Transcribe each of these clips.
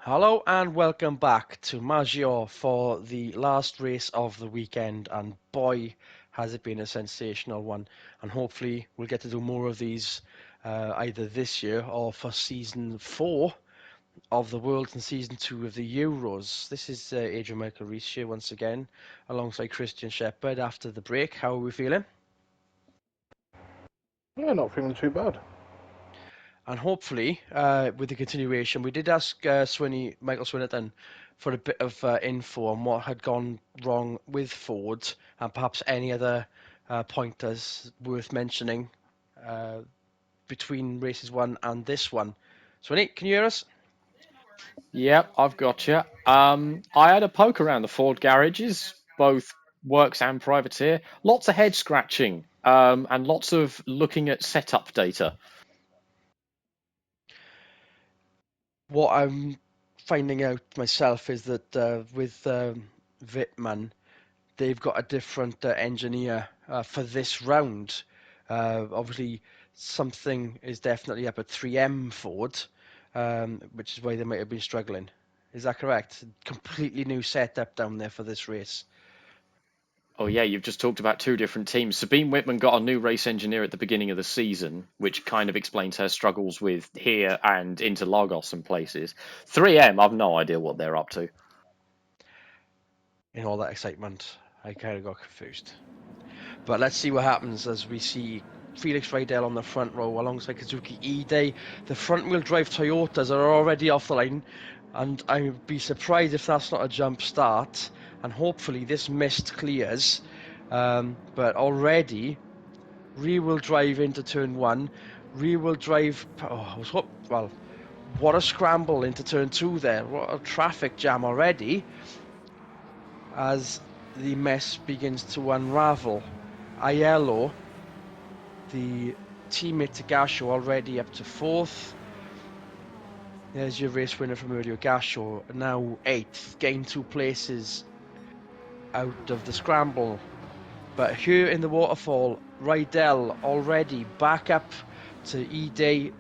Hello and welcome back to Maggiore for the last race of the weekend, and boy has it been a sensational one, and hopefully we'll get to do more of these either this year or for season 4 of the World and season 2 of the Euros. This is Adrian Michael Rees here once again alongside Christian Shepherd after the break. How are we feeling? Yeah, not feeling too bad. And hopefully, with the continuation, we did ask Michael Swinnerton for a bit of info on what had gone wrong with Ford and perhaps any other pointers worth mentioning uh, between races 1 and this one. Swinny, can you hear us? Yep, I've got you. I had a poke around the Ford garages, both works and privateer. Lots of head scratching, and lots of looking at setup data. What I'm finding out myself is that with Wittmann, they've got a different engineer for this round. Obviously, something is definitely up at 3M Ford, which is why they might have been struggling. Is that correct? Completely new setup down there for this race. Oh yeah, you've just talked about two different teams. Sabine Whitman got a new race engineer at the beginning of the season, which kind of explains her struggles with here and into Lagos and places. 3M, I've no idea what they're up to. In all that excitement, I kind of got confused. But let's see what happens as we see Felix Rydell on the front row alongside Kazuki Ide. The front-wheel drive Toyotas are already off the line, and I'd be surprised if that's not a jump start. And hopefully this mist clears. But already, rear-wheel drive into turn 1. Rear-wheel drive... well, what a scramble into turn 2 there. What a traffic jam already as the mess begins to unravel. Aiello, the teammate to Gasho, already up to 4th. There's your race winner from earlier, Gasho, now 8th, gained 2 places out of the scramble. But here in the waterfall, Rydell already back up to E-Day.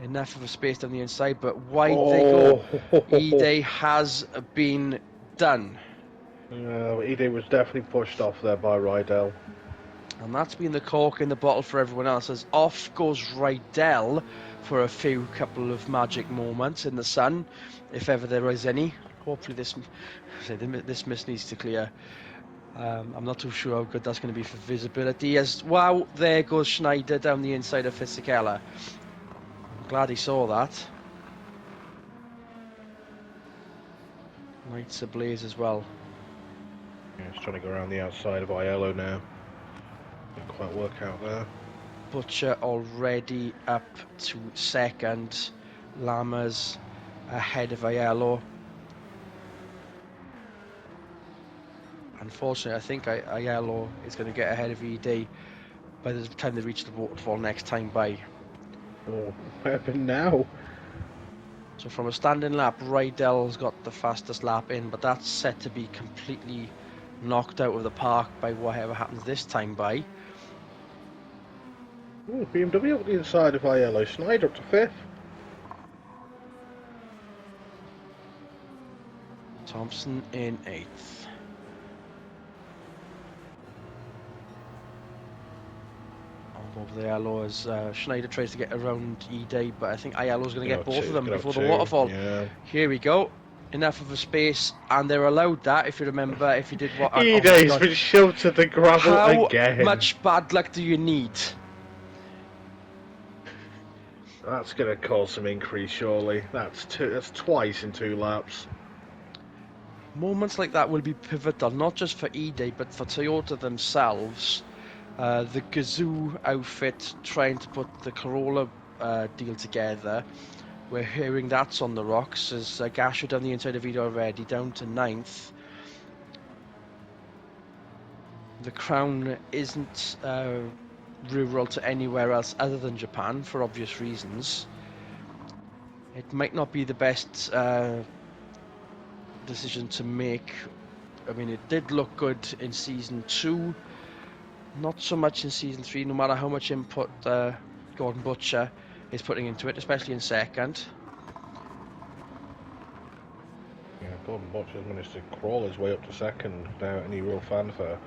Enough of a space down the inside, but wide they go. E-Day has been done. Ide was definitely pushed off there by Rydell. And that's been the cork in the bottle for everyone else, as off goes Rydell for a couple of magic moments in the sun, if ever there is any. Hopefully this mist needs to clear. I'm not too sure how good that's going to be for visibility. As wow, there goes Schneider down the inside of Fisichella. I'm glad he saw that. Lights ablaze as well. Yeah, he's trying to go around the outside of Aiello now. Didn't quite work out there. Butcher already up to 2nd. Lammers ahead of Aiello. Unfortunately, I think Aiello is going to get ahead of ED by the time they reach the waterfall next time by. Oh, what happened now? So from a standing lap, Rydell's got the fastest lap in, but that's set to be completely knocked out of the park by whatever happens this time by. Ooh, BMW up the inside of Aiello. Schneider up to 5th. Thompson in 8th. Over the Aiello as Schneider tries to get around E-Day, but I think Aiello's going to get both of them before the waterfall. Yeah. Here we go. Enough of a space, and they're allowed that, if you remember, if you did what... E-Day's been shoved to the gravel again. How much bad luck do you need? That's going to cause some increase, surely. That's twice in 2 laps. Moments like that will be pivotal, not just for E-Day, but for Toyota themselves. The Gazoo outfit trying to put the Corolla deal together. We're hearing that's on the rocks as Gasho down the inside of Ida already, down to 9th. The crown isn't rural to anywhere else other than Japan for obvious reasons. It might not be the best decision to make. I mean, it did look good in Season 2. Not so much in Season 3, no matter how much input Gordon Butcher is putting into it, especially in 2nd. Yeah, Gordon Butcher's managed to crawl his way up to second without any real fanfare.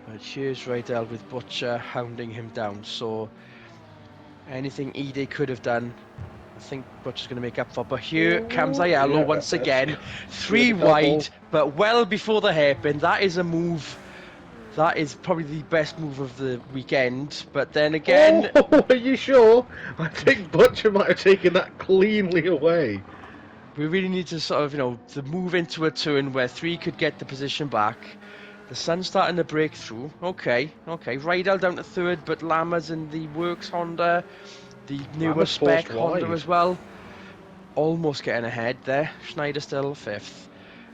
But here's Rydell with Butcher hounding him down. So anything Ede could have done, I think Butcher's going to make up for. But here comes Aiello Yeah, once again. that's 3 the double. wide, but well before the hairpin. That is a move. That is probably the best move of the weekend. But then again, Oh, are you sure? I think Butcher might have taken that cleanly away. we really need to sort of, to move into a turn where 3 could get the position back. The sun's starting to break through. Okay. Rydell down to third, but Lama's in the works Honda. The newer Lama's spec forced Honda wide. as well. Almost getting ahead there. Schneider still 5th.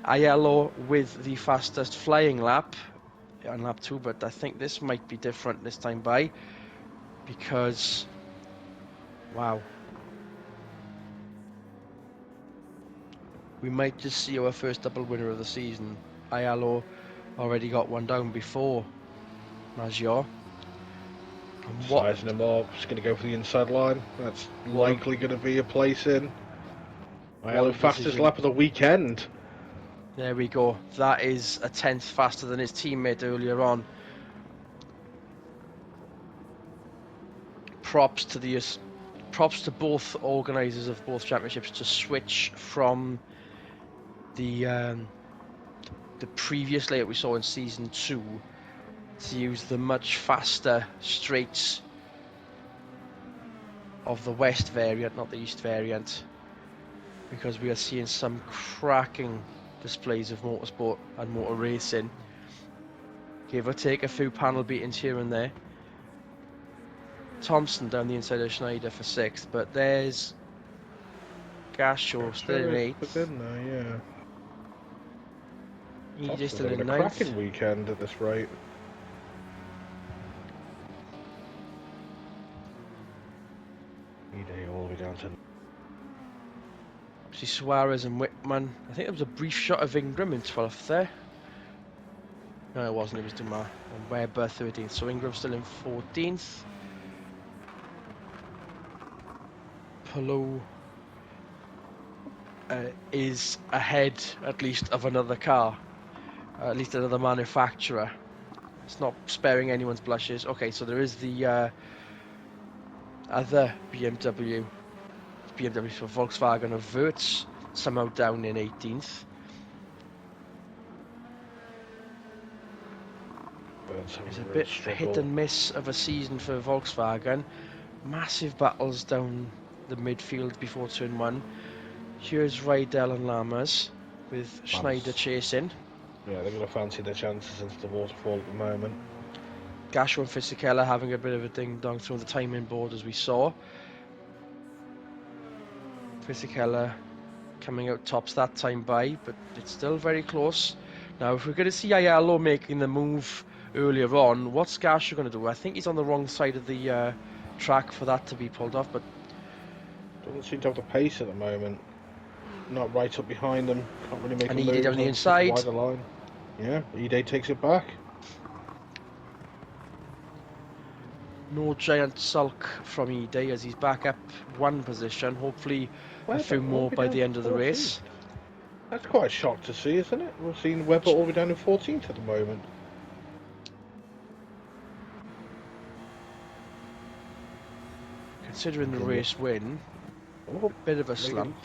Aiello with the fastest flying lap on lap 2, but I think this might be different this time by, because, wow, we might just see our first double winner of the season. Aiello already got one down before Maggiore. And Sizing him up, just going to go for the inside line. That's likely going to be a place in. Aiello fastest decision. lap of the weekend. There we go. That is a 10th faster than his teammate earlier on. Props to both organisers of both championships to switch from the previous layout we saw in season 2 to use the much faster straights of the west variant, not the east variant, because we are seeing some cracking displays of motorsport and motor racing. Give or take a few panel beatings here and there. Thompson down the inside of Schneider for 6th, but there's Gasho still in 8th. Within there, yeah. EJ still Thompson's in having a 9th. cracking weekend at this rate. ED all the way down to... See Suarez and Whitman. I think there was a brief shot of Ingram in 12th there. No, it wasn't. It was Dumas and Webber 13th. So Ingram still in 14th. Palou is ahead, at least, of another car. At least another manufacturer. It's not sparing anyone's blushes. Okay, so there is the other BMW. BMW for Volkswagen of Wirtz, somehow down in 18th. It's a bit hit and miss of a season for Volkswagen. Massive battles down the midfield before turn 1. Here's Rydell and Lammers with Schneider chasing. Yeah, they're going to fancy their chances into the waterfall at the moment. Gasho and Fisichella having a bit of a ding-dong through the timing board as we saw. Fisichella coming out tops that time by, but it's still very close. Now, if we're going to see Aiello making the move earlier on, what's Gasho going to do? I think he's on the wrong side of the track for that to be pulled off, but doesn't seem to have the pace at the moment. Not right up behind them. Can't really make a and move. Ede down the inside. Wider line. Yeah, Ede takes it back. No giant sulk from Ede as he's back up one position. Hopefully a few more by the end of the race. That's quite a shock to see, isn't it? We're seeing Webber all the way down in 14th at the moment. Considering the race win, a bit of a slump.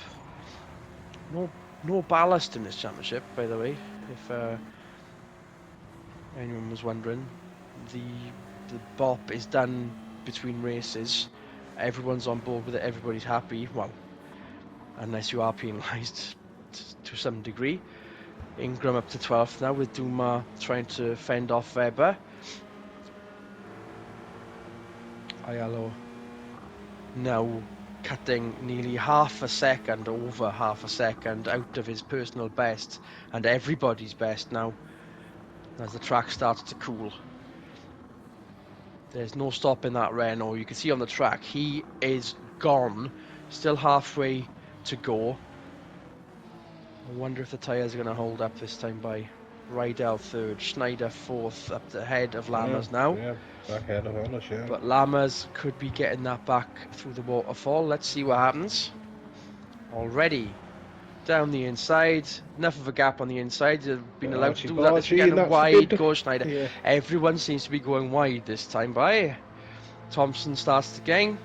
No ballast in this championship, by the way, if anyone was wondering. The bop is done between races. Everyone's on board with it, everybody's happy. Well, unless you are penalised to some degree. Ingram up to 12th now with Dumas trying to fend off Webber. Aiello now cutting nearly half a second, over half a second out of his personal best and everybody's best now as the track starts to cool. There's no stopping that Renault. You can see on the track he is gone, still halfway to go. I wonder if the tyres are going to hold up this time by. Rydell third, Schneider fourth, up the head of Lammers now. Yeah, back ahead of Honda, yeah. But Lammers could be getting that back through the waterfall. Let's see what happens. Already down the inside, enough of a gap on the inside. They've been allowed to do that this weekend. and that's Wide good. goes Schneider. Yeah. Everyone seems to be going wide this time by. Thompson starts the game.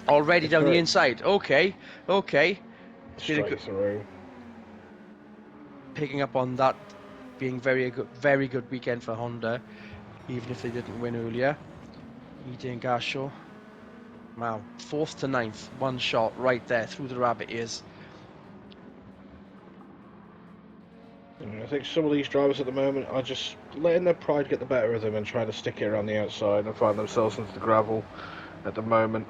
Already down the inside. Okay. Straight through. Picking up on that being very good weekend for Honda, even if they didn't win earlier. Ide and Gasho. Wow, 4th to 9th, one shot right there through the rabbit ears. I think some of these drivers at the moment are just letting their pride get the better of them and trying to stick it around the outside and find themselves into the gravel at the moment.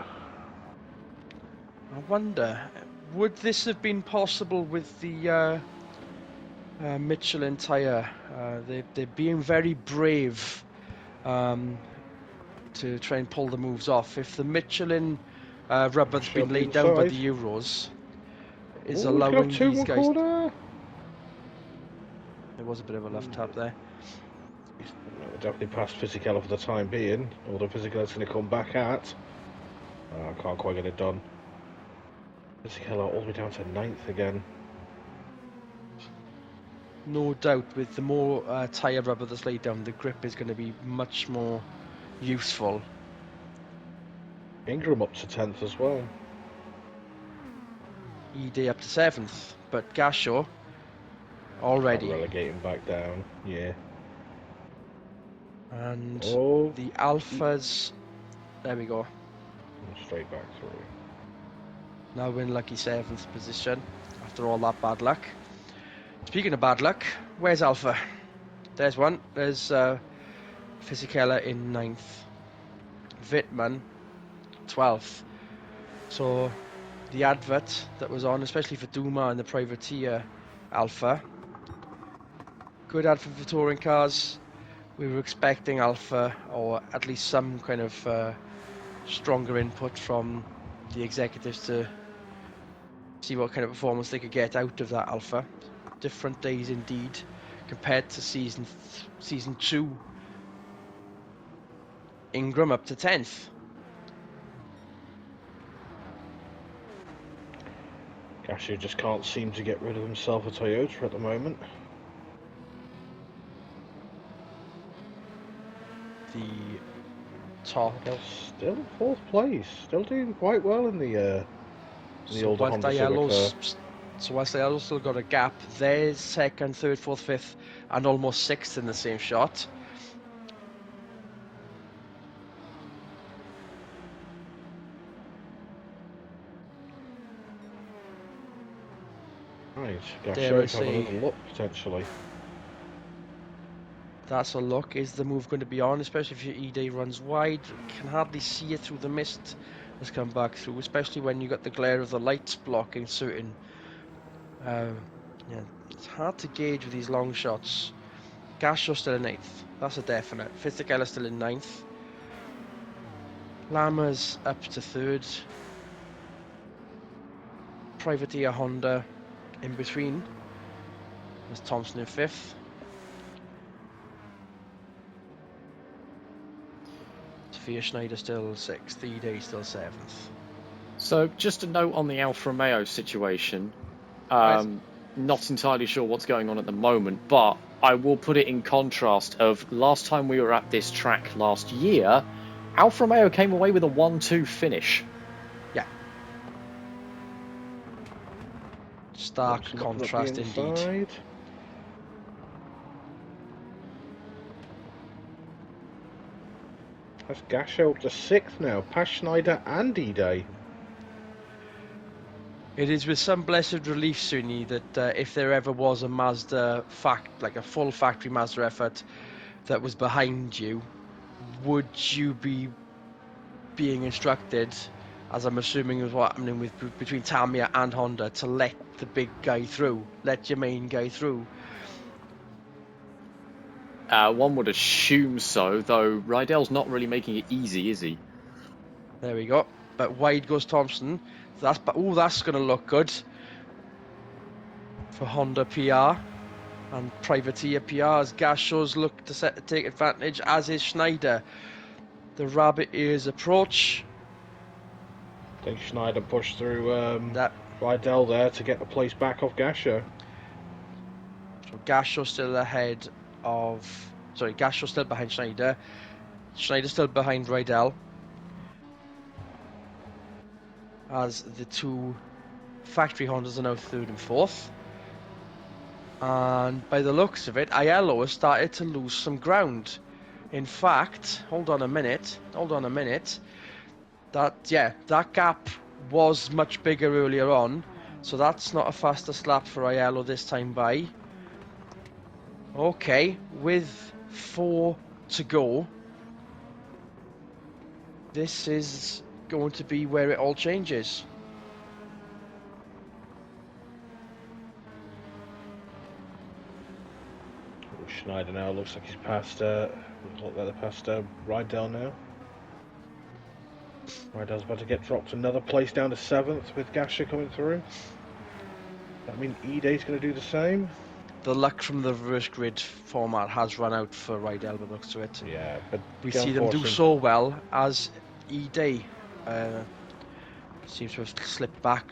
I wonder, would this have been possible with the Michelin tyre? They're being very brave to try and pull the moves off. If the Michelin rubber's been laid down by the Euros, is allowing these guys... Corner. There was a bit of a left tap there. We're definitely past Fisichella for the time being, although Fisichella's going to come back at. I can't quite get it done. Fisichella all the way down to 9th again. No doubt, with the more tyre rubber that's laid down, the grip is going to be much more useful. Ingram up to 10th as well. Ide up to 7th, but Gasho already relegating back down, yeah. And the Alphas, there we go. Straight back through. Now in lucky 7th position after all that bad luck. Speaking of bad luck, where's Alpha? There's one. There's Fisichella in 9th. Wittmann 12th. So the advert that was on, especially for Duma and the privateer Alpha, good advert for touring cars. We were expecting Alpha, or at least some kind of stronger input from the executives to see what kind of performance they could get out of that Alpha. Different days indeed compared to season 2. Ingram up to 10th. Gashu just can't seem to get rid of himself a Toyota at the moment. The top. Still in 4th place. Still doing quite well in the older Honda Civic. So whilst they also got a gap, there's 2nd, 3rd, 4th, 5th, and almost 6th in the same shot. Right, Gashu have a little look potentially. That's a look. Is the move going to be on, especially if your E-Day runs wide? Can hardly see it through the mist that's come back through, especially when you got the glare of the lights blocking certain. Yeah, it's hard to gauge with these long shots. Gasho still in 8th. That's a definite. Fisichella still in 9th. Lammers up to 3rd. Privateer Honda in between. There's Thompson in 5th. Sophia Schneider still 6th. E-Day still 7th. So just a note on the Alfa Romeo situation. Not entirely sure what's going on at the moment, but I will put it in contrast of last time we were at this track last year, Alfa Romeo came away with a 1-2 finish. Yeah. Stark contrast indeed. That's Gasho up to 6th now, past Schneider and E-Day. It is with some blessed relief, Sunni, that if there ever was a Mazda like a full factory Mazda effort that was behind you, would you be being instructed, as I'm assuming is what happening with between Tamiya and Honda, to let the big guy through, let your main guy through? One would assume so, though Rydell's not really making it easy, is he? There we go. But wide goes Thompson. That's going to look good for Honda PR. And privateer PRs. Gasho's look to set to take advantage, as is Schneider. The rabbit ears approach. I think Schneider pushed through That Rydell there to get the place back off Gasho. so Gasho still ahead of. Sorry, Gasho still behind Schneider. Schneider still behind Rydell. As the two factory Hondas are now third and fourth. And by the looks of it, Aiello has started to lose some ground. In fact, hold on a minute. That gap was much bigger earlier on, so that's not a fastest lap for Aiello this time by. Okay, with 4 to go, this is going to be where it all changes. Schneider now looks like he's past Rydell now. Rydell's about to get dropped another place down to 7th with Gasho coming through. That means E-Day's going to do the same. The luck from the reverse grid format has run out for Rydell by the looks of it. Yeah, but We see them do so well as E-Day seems to have slipped back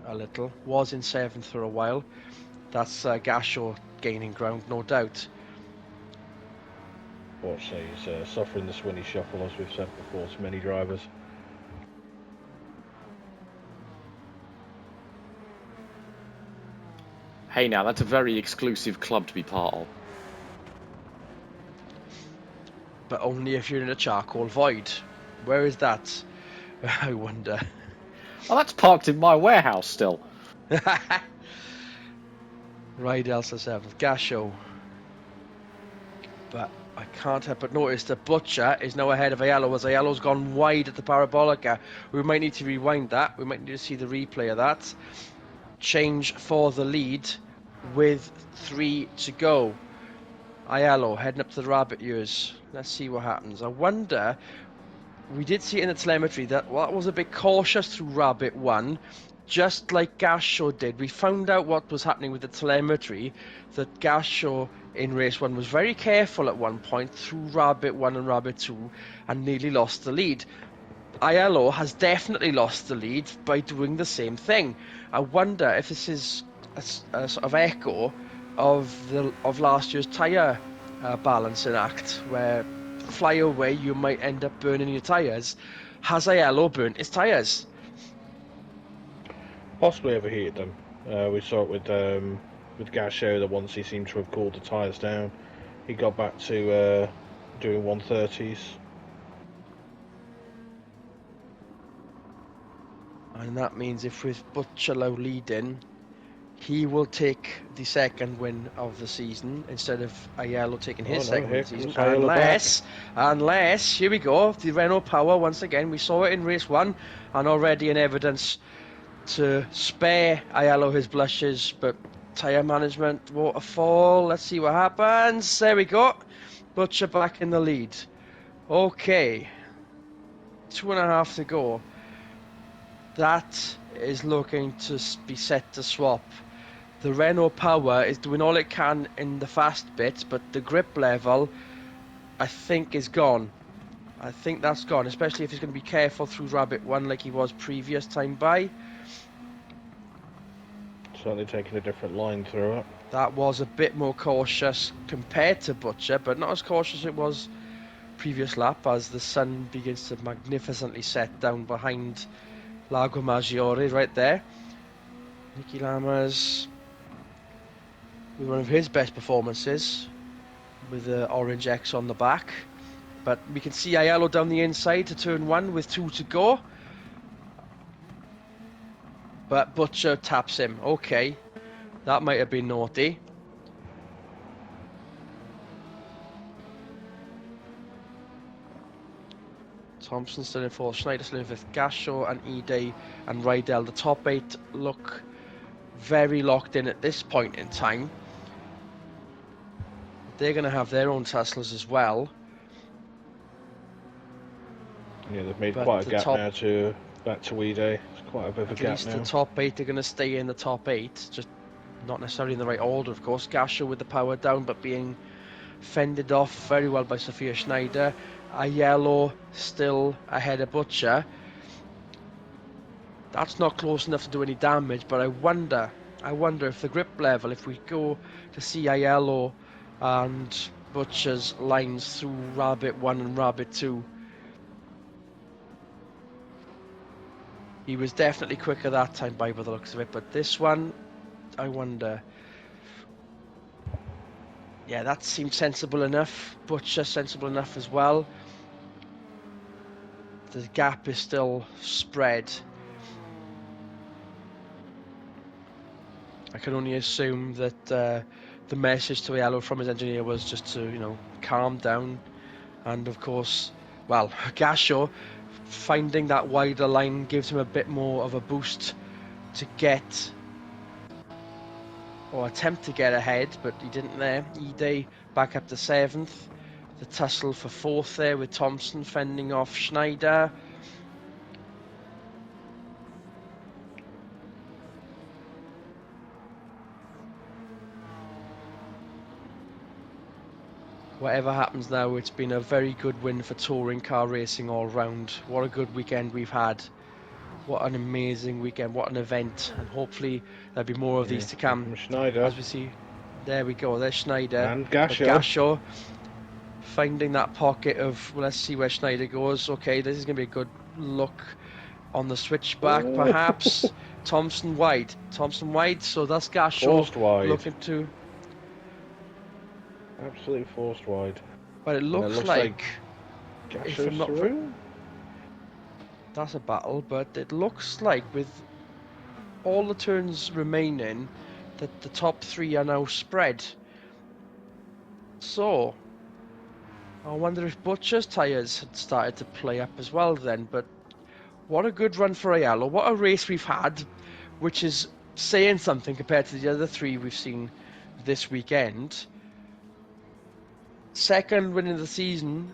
a little. Was in 7th for a while. That's Gasho gaining ground, no doubt. Unfortunately, he's suffering the Swinny shuffle, as we've said before to many drivers. Hey, now that's a very exclusive club to be part of. But only if you're in a charcoal void. Where is that? I wonder. Oh, that's parked in my warehouse still. Rydell's the 7th. Gasho. But I can't help but notice that Butcher is now ahead of Aiello, as Aiello's gone wide at the Parabolica. We might need to rewind that. We might need to see the replay of that. Change for the lead with 3 to go. Aiello heading up to the rabbit ears. Let's see what happens. I wonder, we did see it in the telemetry that was a bit cautious through rabbit 1, just like Gasho did. We found out what was happening with the telemetry, that Gasho in race 1 was very careful at one point through rabbit 1 and rabbit 2 and nearly lost the lead. Aiello has definitely lost the lead by doing the same thing. I wonder if this is a sort of echo of last year's tyre balancing act, where fly away you might end up burning your tyres. Has Aiello burnt his tyres? Possibly overheated them. We saw it with Gasho, that once he seemed to have cooled the tyres down, he got back to doing 130s. And that means if with Butcher leading, he will take the second win of the season instead of Aiello taking his second win of the season. Unless, here we go, the Renault Power once again. We saw it in race 1 and already in evidence to spare Aiello his blushes, but tyre management, waterfall, let's see what happens. There we go. Butcher back in the lead. Okay. 2.5 to go. That is looking to be set to swap. The Renault Power is doing all it can in the fast bits, but the grip level, I think, is gone. I think that's gone, especially if he's going to be careful through Rabbit 1 like he was previous time by. Certainly taking a different line through it. That was a bit more cautious compared to Butcher, but not as cautious as it was previous lap, as the sun begins to magnificently set down behind Lago Maggiore right there. Nicky Lamas with one of his best performances with the orange X on the back. But we can see Aiello down the inside to turn 1 with 2 to go. But Butcher taps him. Okay, that might have been naughty. Thompson still in 4th, Schneider still in 5th, Gasho and E-Day and Rydell. The top 8 look very locked in at this point in time. They're going to have their own tussles as well. Yeah, they've made quite a gap now back to E-Day. It's quite a bit of a gap now. At least the top 8 are going to stay in the top 8. Just not necessarily in the right order, of course. Gasho with the power down, but being fended off very well by Sophia Schneider. Aiello still ahead of Butcher. That's not close enough to do any damage, but I wonder if the grip level, if we go to see Aiello and Butcher's lines through Rabbit 1 and Rabbit 2, he was definitely quicker that time by the looks of it, but this one, I wonder. Yeah, that seemed sensible enough. Butcher sensible enough as well. The gap is still spread. I can only assume that the message to Aiello from his engineer was just to, calm down. And of course, well, Gasho finding that wider line gives him a bit more of a boost to get or attempt to get ahead, but he didn't there. Ide back up to 7th. The tussle for 4th there with Thompson fending off Schneider. Whatever happens now, it's been a very good win for touring car racing all round. What a good weekend we've had. What an amazing weekend. What an event. And hopefully there'll be more of these to come. From Schneider. As we see. There we go. There's Schneider. And Gasho. Gasho finding that pocket of, well, let's see where Schneider goes. Okay, this is going to be a good look on the switchback, perhaps. Thompson wide. So that's Gasho Forced wide. looking to... Absolutely forced wide. But it looks like Gasho's through? That's a battle, but it looks like with all the turns remaining that the top 3 are now spread. So, I wonder if Butcher's tyres had started to play up as well then, but what a good run for Aiello. What a race we've had, which is saying something compared to the other 3 we've seen this weekend. Second win of the season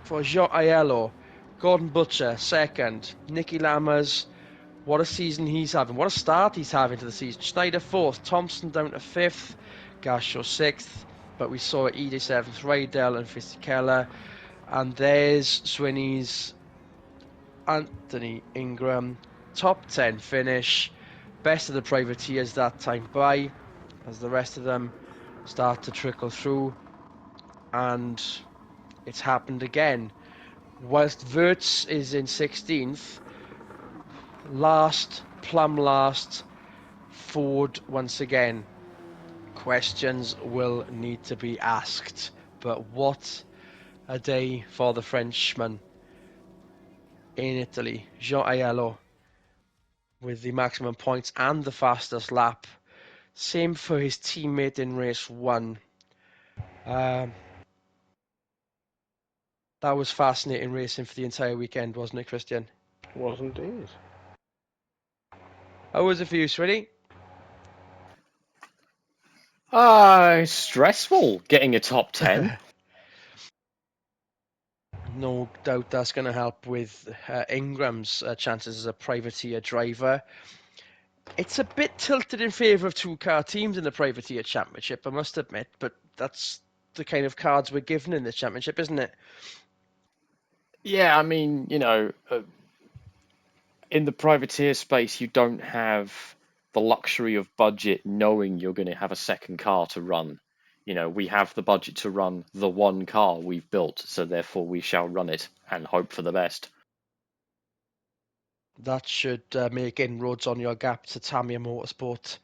for Jean Aiello. Gordon Butcher, second. Nicky Lammers, what a season he's having. What a start he's having to the season. Schneider, 4th. Thompson down to 5th. Gasho, 6th. But we saw Ide, 7th. Rydell and Fisichella. And there's Swinny's Anthony Ingram. Top 10 finish. Best of the privateers that time by, as the rest of them start to trickle through. And it's happened again. Whilst Wirtz is in 16th, plumb last, Ford once again. Questions will need to be asked. But what a day for the Frenchman in Italy. Jean Aiello with the maximum points and the fastest lap. Same for his teammate in race 1. That was fascinating racing for the entire weekend, wasn't it, Christian? It was indeed. How was it for you, Swinny? Stressful getting a top 10. No doubt that's going to help with Ingram's chances as a privateer driver. It's a bit tilted in favour of 2-car teams in the privateer championship, I must admit, but that's the kind of cards we're given in this championship, isn't it? Yeah, I mean, in the privateer space, you don't have the luxury of budget knowing you're going to have a second car to run. We have the budget to run the one car we've built, so therefore we shall run it and hope for the best. That should make inroads on your gap to Tamiya Motorsport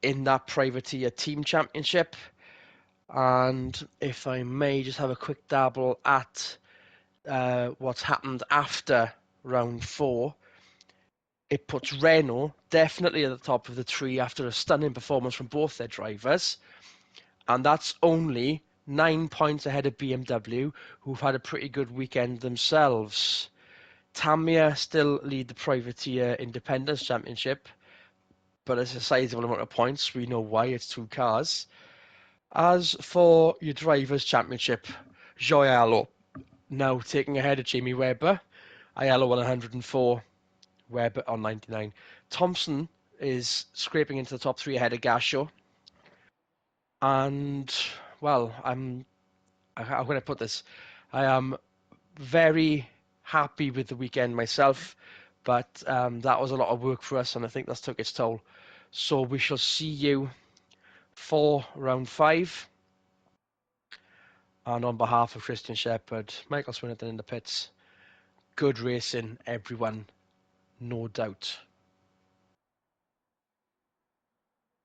in that privateer team championship. And if I may just have a quick dabble at what's happened after round 4, it puts Renault definitely at the top of the tree after a stunning performance from both their drivers. And that's only 9 points ahead of BMW, who've had a pretty good weekend themselves. Tamiya still lead the Privateer Independence Championship, but it's a sizable amount of points. We know why, it's 2 cars. As for your Drivers' Championship, Aiello now taking ahead of Jamie Webber. Aiello on 104, Webber on 99. Thompson is scraping into the top 3 ahead of Gasho. And, well, how can I put this? I am very happy with the weekend myself, but that was a lot of work for us, and I think that's took its toll. So we shall see you for round 5. And on behalf of Christian Shepherd, Michael Swinnerton in the pits, good racing, everyone, no doubt.